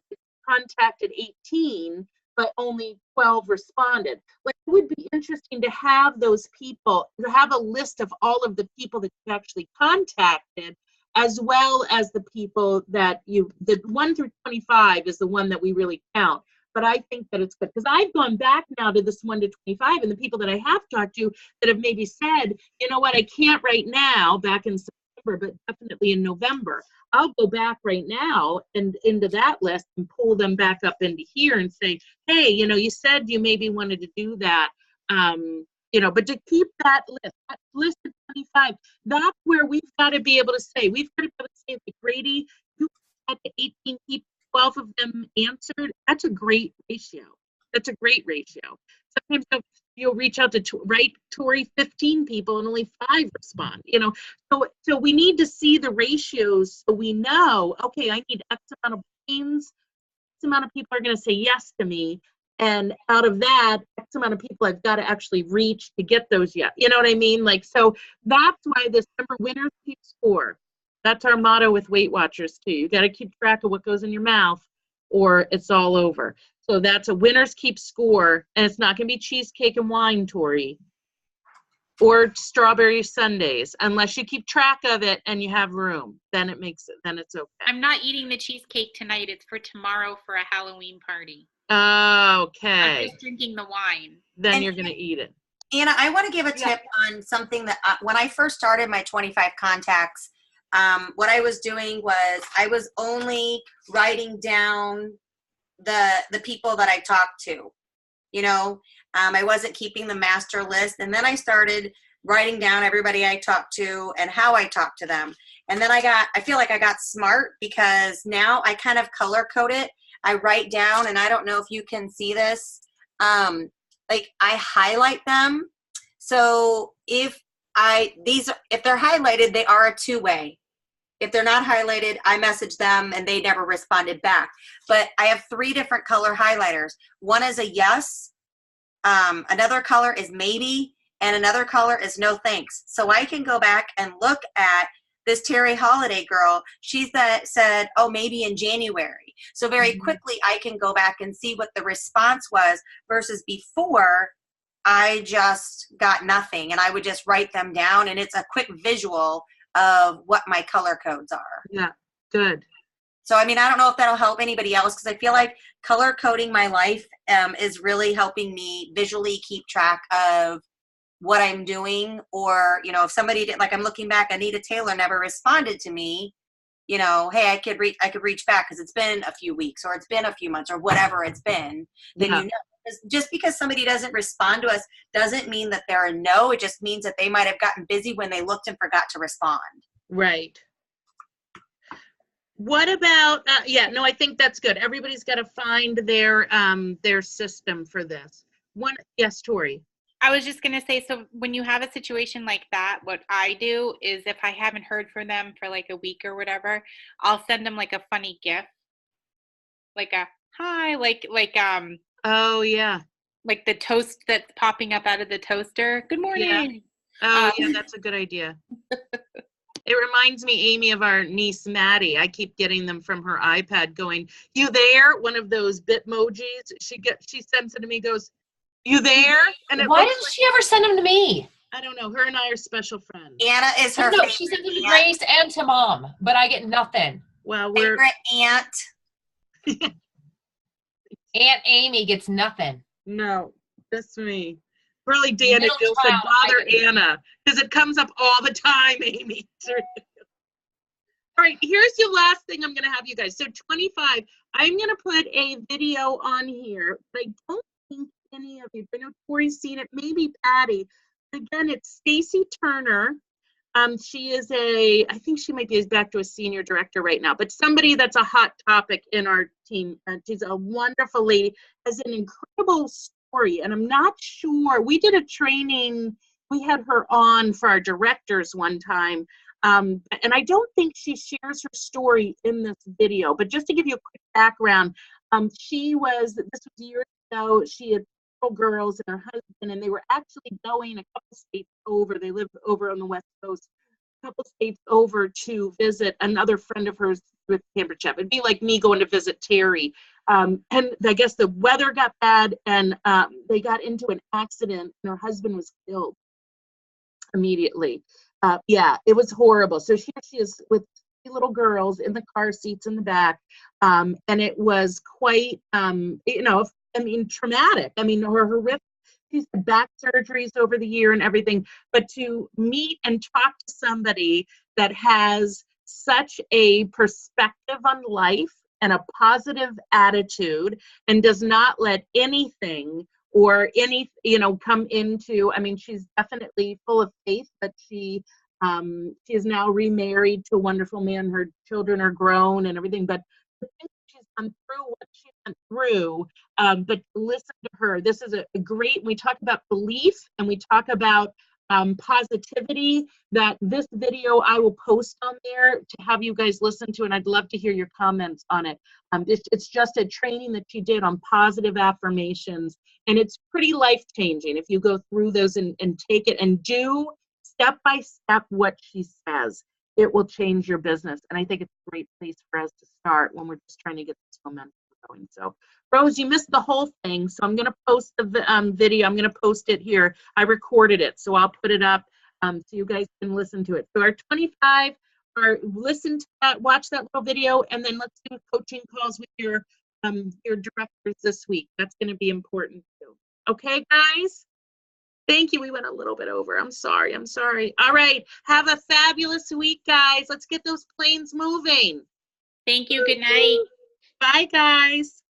contacted 18, but only 12 responded. Like, it would be interesting to have those people, to have a list of all of the people that you actually contacted, as well as the people that the 1 through 25 is the one that we really count. But I think that it's good, because I've gone back now to this 1 to 25, and the people that I have talked to that have maybe said, you know what, I can't right now back in September, but definitely in November. I'll go back right now and into that list and pull them back up into here and say, hey, you said you maybe wanted to do that, but to keep that list of 25, that's where we've got to be able to say, like, Grady, you had 18 people, 12 of them answered. That's a great ratio. Sometimes you'll reach out to Tori, 15 people and only 5 respond. So we need to see the ratios so we know, okay, I need X amount of brains, X amount of people are going to say yes to me, and out of that, X amount of people I've got to actually reach to get those yet. You know what I mean? So that's why this, remember, winners keep score. That's our motto with Weight Watchers too. You got to keep track of what goes in your mouth or it's all over. So that's a winners keep score, and it's not going to be cheesecake and wine, Tori, or strawberry sundaes, unless you keep track of it and you have room. Then it's okay. I'm not eating the cheesecake tonight. It's for tomorrow for a Halloween party. Okay. I'm just drinking the wine. Then you're going to eat it. Anna, I want to give a tip on something that when I first started my 25 contacts, what I was doing was I was only writing down the people that I talked to, you know. I wasn't keeping the master list, and then I started writing down everybody I talked to and how I talked to them. And then I feel like I got smart because now I kind of color code it. I write down, and I don't know if you can see this, like I highlight them. So if they're highlighted, they are a two-way. If they're not highlighted, I message them and they never responded back. But I have 3 different color highlighters. One is a yes, another color is maybe, and another color is no thanks. So I can go back and look at this Terry Holiday girl. She said, oh, maybe in January. So very quickly I can go back and see what the response was versus before I just got nothing, and I would just write them down, and it's a quick visual of what my color codes are. Yeah, good. So, I mean, I don't know if that'll help anybody else, because I feel like color coding my life is really helping me visually keep track of what I'm doing. Or, you know, if somebody did, like I'm looking back, Anita Taylor never responded to me, you know, hey, I could reach back because it's been a few weeks or it's been a few months or whatever it's been, then you know. Just because somebody doesn't respond to us doesn't mean that they're a no. It just means that they might have gotten busy when they looked and forgot to respond. Right. What about, I think that's good. Everybody's got to find their system for this. Yes, Tori. I was just going to say, so when you have a situation like that, what I do is if I haven't heard from them for like a week or whatever, I'll send them like a funny GIF. Like a hi, oh yeah, like the toast that's popping up out of the toaster. Good morning. Yeah. Oh yeah, that's a good idea. It reminds me, Amy, of our niece Maddie. I keep getting them from her iPad going, you there? One of those Bitmojis. She sends it to me, goes, you there? And why doesn't she ever send them to me? I don't know. Her and I are special friends. Anna is her No, she sends them to Grace and to Mom, but I get nothing. Well, favorite aunt. Aunt Amy gets nothing. No, that's me. Really, Dan and Middle Jill said, child, bother Anna, because it comes up all the time, Amy. All right, here's your last thing I'm going to have you guys. So 25, I'm going to put a video on here, but I don't think any of you, I know Tori's seen it, maybe Patty. Again, it's Stacy Turner. She is I think she might be back to a senior director right now, but somebody that's a hot topic in our team. She's a wonderful lady, has an incredible story, and I'm not sure, we did a training, we had her on for our directors one time, and I don't think she shares her story in this video, but just to give you a quick background, this was years ago, she had girls and her husband, and they were actually going a couple states over. They live over on the West Coast, a couple states over to visit another friend of hers with pampered chef. It'd be like me going to visit Terry. And I guess the weather got bad, and they got into an accident, and her husband was killed immediately. It was horrible. So here she is with 3 little girls in the car seats in the back, and it was quite, traumatic. I mean, her horrific. She's had back surgeries over the year and everything, but to meet and talk to somebody that has such a perspective on life and a positive attitude and does not let anything or come into, I mean, she's definitely full of faith, but she is now remarried to a wonderful man. Her children are grown and everything, but the thing she's gone through what she went through, but listen to her. This is a great, we talk about belief and we talk about positivity, that this video I will post on there to have you guys listen to, and I'd love to hear your comments on it. It's just a training that she did on positive affirmations, and it's pretty life-changing if you go through those and take it and do step by step what she says. it will change your business. And I think it's a great place for us to start when we're just trying to get this momentum going. So Rose, you missed the whole thing. So I'm going to post the video. I'm going to post it here. I recorded it, so I'll put it up so you guys can listen to it. So our 25 are listen to that, watch that little video, and then let's do coaching calls with your directors this week. That's going to be important too. Okay, guys? Thank you. We went a little bit over. I'm sorry. All right. Have a fabulous week, guys. Let's get those planes moving. Thank you. Good night. Bye, guys.